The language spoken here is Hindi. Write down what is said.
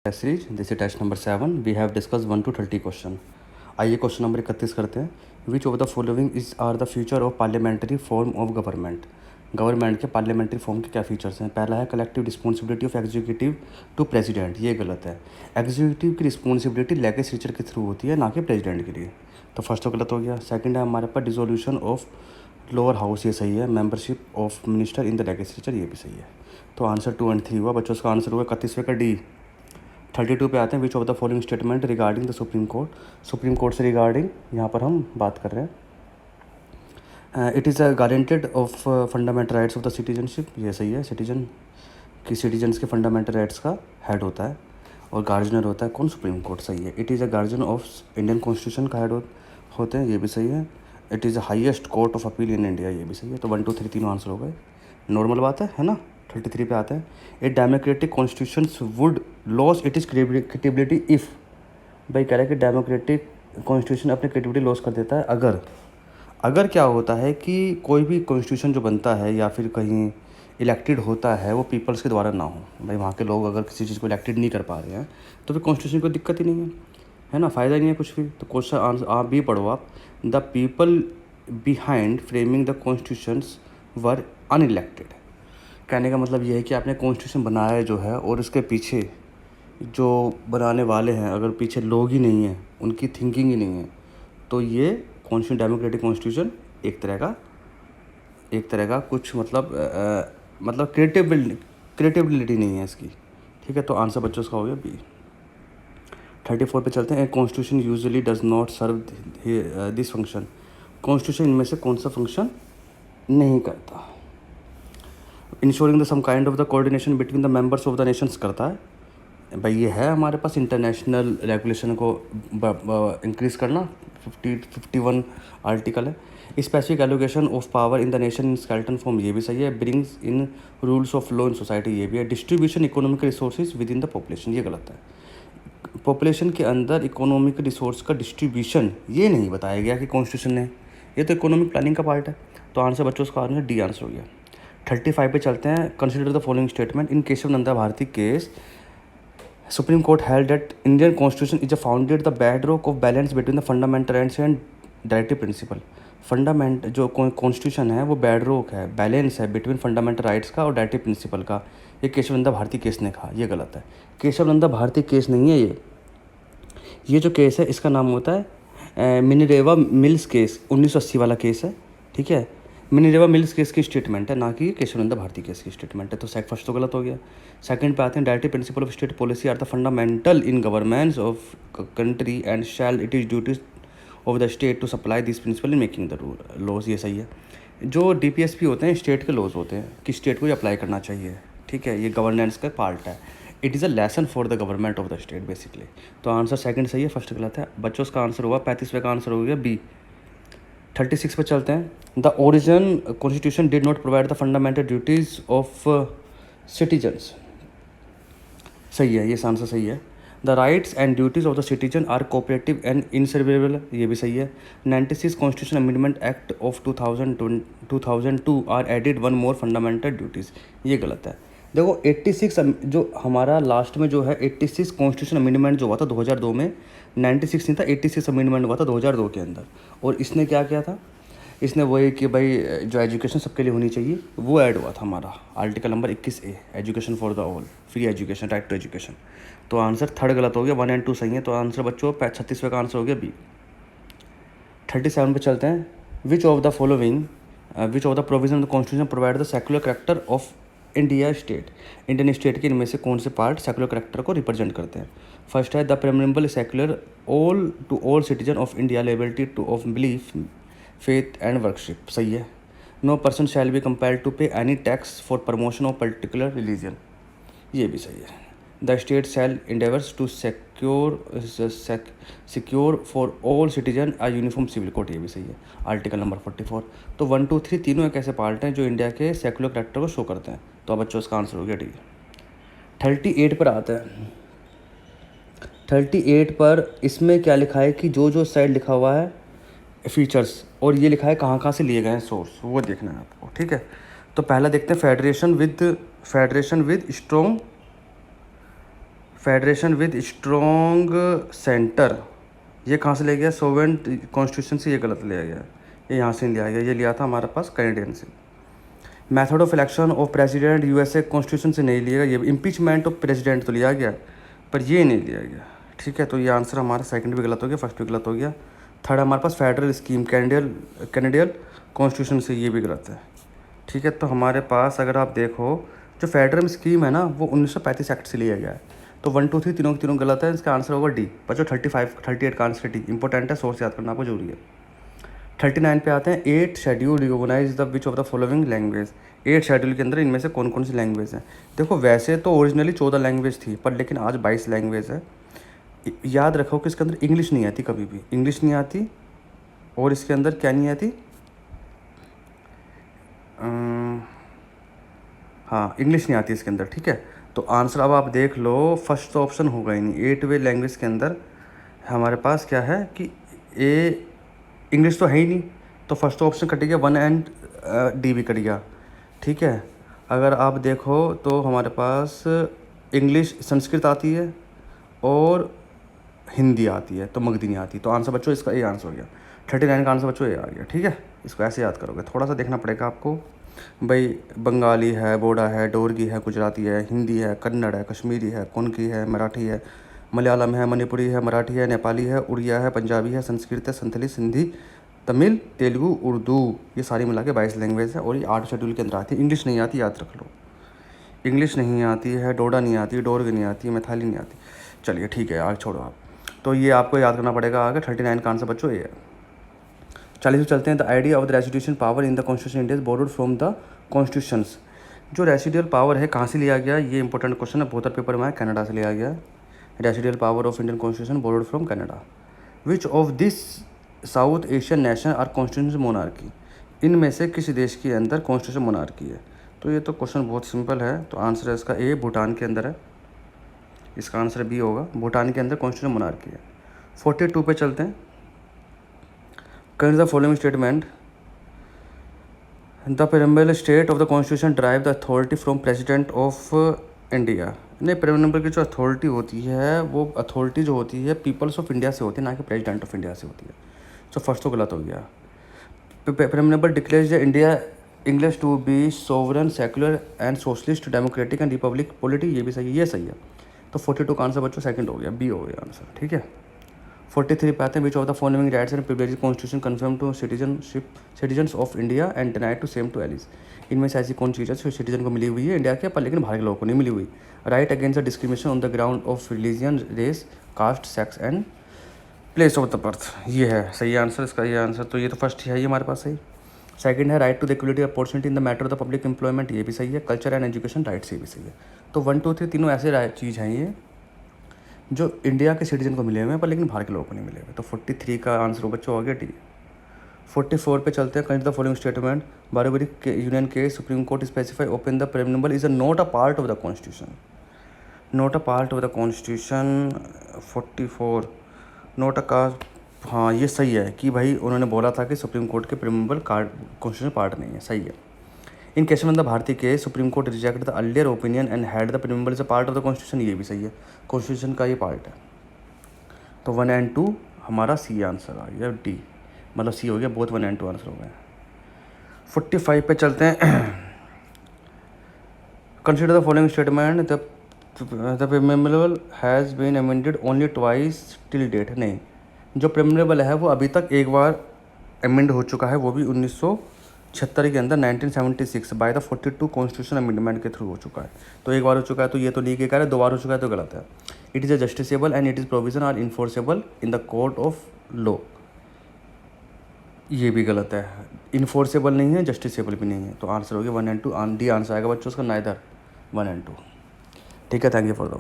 Series this is test number 7 we have discuss 1 to 30 question. आइए क्वेश्चन नंबर 31 करते हैं। Which of the following is are the future of parliamentary form of government. Government के पार्लियामेंट्री फॉर्म के क्या फीचर्स हैं। पहला है collective responsibility of executive to president, ये गलत है। एग्जीक्यूटिव की रिस्पॉन्सिबिलिटी लेजिस्लेचर के थ्रू होती है, ना कि प्रेसिडेंट के लिए, तो फर्स्ट तो गलत हो गया। सेकंड है हमारे पास डिसोल्यूशन ऑफ लोअर हाउस, ये सही है। Membership of minister in the legislature, ये भी सही है। तो आंसर 2 and 3 हुआ बच्चों। उसका आंसर हुआ 31वें का डी। 32 पे आते हैं। Which of the following statement regarding the supreme court. Supreme court से रिगार्डिंग यहाँ पर हम बात कर रहे हैं। It is a guaranteed of fundamental rights of the citizenship, ये सही है। सिटीजन्स के फंडामेंटल राइट्स का हेड होता है और गार्जियनर होता है कौन, सुप्रीम कोर्ट, सही है। It is a guardian of Indian constitution का हेड होते हैं, ये भी सही है। It is the highest court of appeal in India, ये भी सही है। तो 1 2 3 तीनों आंसर हो गए, नॉर्मल बात है ना। 33 पे आते हैं। A democratic constitutions would loss it is credibility if. भाई कह रहा है कि डेमोक्रेटिक कॉन्स्टिट्यूशन अपनी क्रेडिबिलिटी लॉस कर देता है अगर क्या होता है कि कोई भी कॉन्स्टिट्यूशन जो बनता है या फिर कहीं इलेक्टेड होता है वो पीपल्स के द्वारा ना हो। भाई वहाँ के लोग अगर किसी चीज़ को इलेक्टेड नहीं कर पा रहे हैं तो फिर कॉन्स्टिट्यूशन को दिक्कत ही नहीं है ना, फ़ायदा ही नहीं है कुछ भी। तो क्वेश्चन आंसर आप भी पढ़ो आप। The people behind framing the constitutions were unelected. कहने का मतलब ये है कि आपने कॉन्स्टिट्यूशन बनाया जो है और उसके पीछे जो बनाने वाले हैं अगर पीछे लोग ही नहीं हैं, उनकी थिंकिंग ही नहीं है, तो ये कॉन्स्टिट्यूशन डेमोक्रेटिक कॉन्स्टिट्यूशन एक तरह का कुछ मतलब क्रिएटिबिलिटी नहीं है इसकी, ठीक है। तो आंसर बच्चों उसका हो गया बी। 34 पे चलते हैं। Constitution usually does not serve this function. Constitution इनमें से कौन सा फंक्शन नहीं करता। Ensuring the some kind of the coordination between the members of the nations करता है। भाई ये है हमारे पास इंटरनेशनल रेगुलेशन को इंक्रीज़ करना, 51 आर्टिकल है। Specific allocation of power in the nation in skeleton form, ये भी सही है। Brings in rules of law in society, ये भी है। Distribution economic resources with in the population, ये गलत है। पॉपुलेशन के अंदर इकोनॉमिक रिसोर्स का डिस्ट्रीब्यूशन ये नहीं बताया गया कि कॉन्स्टिट्यूशन ने, ये तो इकोनॉमिक प्लानिंग का पार्ट है। तो आंसर बच्चों उसका आंसर डी आंसर हो गया। 35 पे चलते हैं। Consider the following statement. In Keshava Nanda Bharati case Supreme Court held that Indian constitution is a founded the bedrock of balance between the fundamental rights and directive principle. Fundament जो कॉन्स्टिट्यूशन है वो बेडरॉक है, बैलेंस है बिटवीन फंडामेंटल राइट्स का और डायरेक्टिव प्रिंसिपल का। ये केशव नंदा भारती केस ने कहा, ये गलत है। केशव नंदा भारती केस नहीं है ये जो केस है इसका नाम होता है मिनरेवा मिल्स केस, 1980 वाला केस है, ठीक है। मिनरेवा मिल्स केस की स्टेटमेंट है, ना कि केशवनंदा भारती केस की स्टेटमेंट है। तो फर्स्ट तो गलत हो गया। सेकंड पे आते हैं। Directive principle of state policy are the fundamental in governance of country and shall it is duties of the state to supply this principle in making the rule laws, ये सही है। जो डीपीएसपी होते हैं स्टेट के लॉज होते हैं कि स्टेट को ये अप्लाई करना चाहिए, ठीक है, ये गवर्नेंस का पार्ट है। It is a lesson for the government of the state basically. तो आंसर सेकंड सही है, फर्स्ट गलत है। बच्चों उसका आंसर हुआ 35वें का आंसर हो गया बी। 36 पे चलते हैं। The origin constitution did not provide the fundamental duties of citizens, सही है, ये आंसर सही है। The rights and duties of the citizen are cooperative and inseparable, ये भी सही है। 96 constitution amendment act of 2002 are added one more fundamental duties, ये गलत है। देखो 86 जो हमारा लास्ट में जो है 86 कॉन्स्टिट्यूशन अमेंडमेंट जो हुआ था 2002 में, 96 नहीं था, 86 अमेंडमेंट हुआ था 2002 के अंदर। और इसने क्या किया था, इसने वही कि भाई जो एजुकेशन सबके लिए होनी चाहिए वो ऐड हुआ था हमारा article number 21A, education for the all, free education, right to education. तो आंसर थर्ड गलत हो गया, 1 and 2 सही है। तो आंसर बच्चों 36वें का आंसर हो गया बी। 37 पे चलते हैं। Which of the provision of the constitution provide the secular character of India state. Indian state के इनमें से कौन से पार्ट सेक्युलर करेक्टर को रिप्रेजेंट करते हैं। फर्स्ट है the preamble secular all to all citizen of India liberty to of belief faith and worship, सही है। No person shall be compelled to pay any tax for promotion of particular religion, ये भी सही है। The state shall endeavours to secure for all citizen a uniform civil code, ये भी सही है, आर्टिकल नंबर 44। तो 1 2 3 तीनों एक ऐसे पार्ट हैं जो इंडिया के सेक्युलर करेक्टर को शो करते हैं। तो अब बच्चों इसका आंसर हो गया डी। 38 पर आता है। 38 पर इसमें क्या लिखा है कि जो साइड लिखा हुआ है फीचर्स और ये लिखा है कहाँ से लिए गए हैं सोर्स, वो देखना है आपको, ठीक है। तो पहला देखते हैं federation with strong federation with strong centre, ये कहाँ से ले गया? सोवेरेन कॉन्स्टिट्यूशन से, ये गलत लिया गया, ये यहाँ से नहीं लिया गया, ये लिया था हमारे पास कैनेडियन से। Method of election of president USA constitution से नहीं लिया गया, ये इम्पीचमेंट ऑफ प्रेसिडेंट तो लिया गया पर ये नहीं लिया गया, ठीक है। तो ये आंसर हमारा सेकंड भी गलत हो गया, फर्स्ट भी गलत हो गया। थर्ड हमारे पास फेडरल स्कीम कैनेडियन कॉन्स्टिट्यूशन से, ये भी गलत है, ठीक है। तो हमारे पास अगर आप देखो जो फेडरल स्कीम है ना वो 1935 एक्ट से लिया गया है। तो 1 2 3 तीनों के तीनों गलत है, इसका आंसर होगा डी। बच्चों 38 का आंसर डी इंपॉर्टेंट है, सोर्स याद करना आपको जरूरी है। 39 पे आते हैं। 8 schedule recognise the which of the following language, 8 schedule के अंदर इनमें से कौन कौन सी लैंग्वेज हैं? देखो वैसे तो ओरिजिनली 14 लैंग्वेज थी पर लेकिन आज 22 लैंग्वेज है। याद रखो कि इसके अंदर इंग्लिश नहीं आती, कभी भी इंग्लिश नहीं आती, और इसके अंदर क्या नहीं आती? हाँ इंग्लिश नहीं आती इसके अंदर, ठीक है। तो आंसर अब आप देख लो, फर्स्ट तो ऑप्शन होगा ही नहीं। 8वे लैंग्वेज के अंदर हमारे पास क्या है कि ए इंग्लिश तो है ही नहीं, तो फर्स्ट ऑप्शन कट गया, 1 एंड डी भी कट गया, ठीक है। अगर आप देखो तो हमारे पास इंग्लिश, संस्कृत आती है और हिंदी आती है, तो मगधी नहीं आती। तो आंसर बच्चों इसका ए आंसर हो गया। 39 का आंसर बच्चों ए आ गया, ठीक है। इसको ऐसे याद करोगे, थोड़ा सा देखना पड़ेगा आपको भाई। बंगाली है, बोडा है, डोरगी है, गुजराती है, हिंदी है, कन्नड़ है, कश्मीरी है, कोंकणी है, मराठी है, मलयालम है, मणिपुरी है, मराठी है, नेपाली है, उड़िया है, पंजाबी है, संस्कृत है, संथली, सिंधी, तमिल, तेलुगु, उर्दू, ये सारी मिला के 22 लैंग्वेज है और ये 8 शेड्यूल के अंदर आती है। इंग्लिश नहीं आती, याद रख लो, इंग्लिश नहीं आती है, डोडा नहीं आती, डोरगी नहीं आती, मैथाली नहीं आती। चलिए ठीक है, आगे छोड़ो आप, तो ये आपको याद करना पड़ेगा आगे। 39 का आंसर बच्चों ये है। 40 में चलते हैं। The idea of the residuary power in the constitution India is borrowed from the constitutions. जो रेसिडुअल पावर है कहाँ से लिया गया? ये इंपॉर्टेंट क्वेश्चन है, बहुत पेपर में है, कनाडा से लिया गया है। Residual power of Indian constitution borrowed from Canada. Which of this South Asian nation are constitution monarchy, इनमें से किसी देश के अंदर कॉन्स्टिट्यूशन मोनार्की है? तो ये तो क्वेश्चन बहुत सिंपल है, तो आंसर है इसका ए, भूटान के अंदर है, इसका आंसर बी होगा, भूटान के अंदर कॉन्स्टिट्यूशन मोनार्की है। 42 पे चलते हैं। Consider the following statement, the preamble state of the constitution drive the authority from president of India. नहीं, प्रेम्बल की जो अथॉरिटी होती है वो अथॉरिटी जो होती है पीपल्स ऑफ इंडिया से होती है, ना कि प्रेसिडेंट ऑफ इंडिया से होती है। तो फर्स्ट तो गलत हो गया। Preamble declares the India English to be sovereign, secular and socialist, democratic and republic polity, ये भी सही है, ये सही है। तो 42 का आंसर बच्चों सेकंड हो गया, बी हो गया आंसर, ठीक है। 43 पे आते हैं। Which of the following rights and privileges constitution confirm to citizens of India and denied to same to aliens. इनमें से ऐसी कौन चीज़ है जो सिटीजन को मिली हुई है इंडिया के, पर लेकिन बाहर के लोगों को नहीं मिली हुई? Right against the discrimination on the ground of religion, race, caste, sex and place of the birth, ये है सही आंसर इसका, ये आंसर। तो ये तो फर्स्ट है ये हमारे पास सही। सेकंड है right to the equality opportunity in the matter of the public employment, ये भी सही है। कल्चर एंड एजुकेशन राइट से भी सही है। तो 1 2 3 तीनों ऐसे चीज़ हैं ये जो इंडिया के सिटीजन को मिले हुए हैं पर लेकिन बाहर के लोगों को नहीं मिले हुए। तो 43 का आंसर बच्चों हो गया डी। 44 पे चलते हैं। Consider the following statement, Berubari union के supreme court specify open the preamble is not a part of the constitution, not a part of the constitution. 44 not a का, हाँ ये सही है कि भाई उन्होंने बोला था कि सुप्रीम कोर्ट के प्रेम्बल कॉन्स्टिट्यूशन पार्ट नहीं है, सही है। इन केस में द भारतीय के supreme court reject the earlier opinion and had the preamble is a part of the constitution, ये भी सही है, कॉन्स्टिट्यूशन का ये पार्ट है। तो 1 एंड 2 हमारा सी आंसर आ गया, डी मतलब सी हो गया, बोथ 1 एंड 2 आंसर हो गए। 45 पे चलते हैं। Consider the following statement, the preamble has been amended only twice till date. नहीं, जो प्रेम्बल है वो अभी तक एक बार अमेंड हो चुका है, वो भी 1976 के अंदर 1976 बाय द 42 कॉन्स्टिट्यूशन अमेंडमेंट के थ्रू हो चुका है। तो एक बार हो चुका है तो ये तो नहीं कह रहे, 2 बार हो चुका है तो गलत है। It is a justiciable and it is provision are enforceable in the court of law, ये भी गलत है, इन्फोर्सेबल नहीं है, जस्टिसेबल भी नहीं है। तो आंसर हो गया 1 एंड 2, डी आंसर आएगा बच्चों उसका, नाइदर 1 एंड 2, ठीक है। Thank you for the